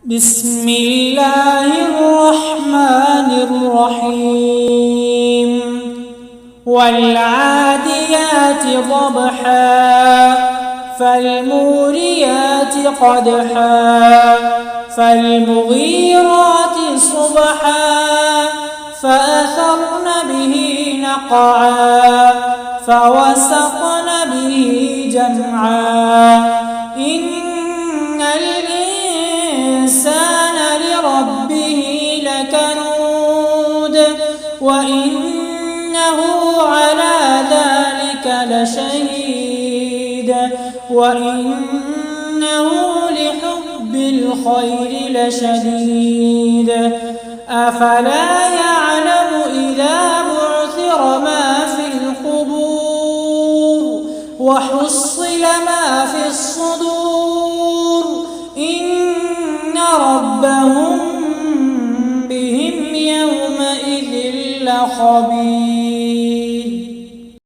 بسم الله الرحمن الرحيم والعاديات ضبحا فالموريات قدحا فالمغيرات صبحا فأثرن به نقعا فوسطن به جمعا إن الإنسان لربه لكنود وإنه على ذلك لشهيد وإنه لحب الخير لشديد أفلا يعلم إذا بعثر ما في القبور وحصل ما في الصدور إن ربهم بهم يومئذ لخبير.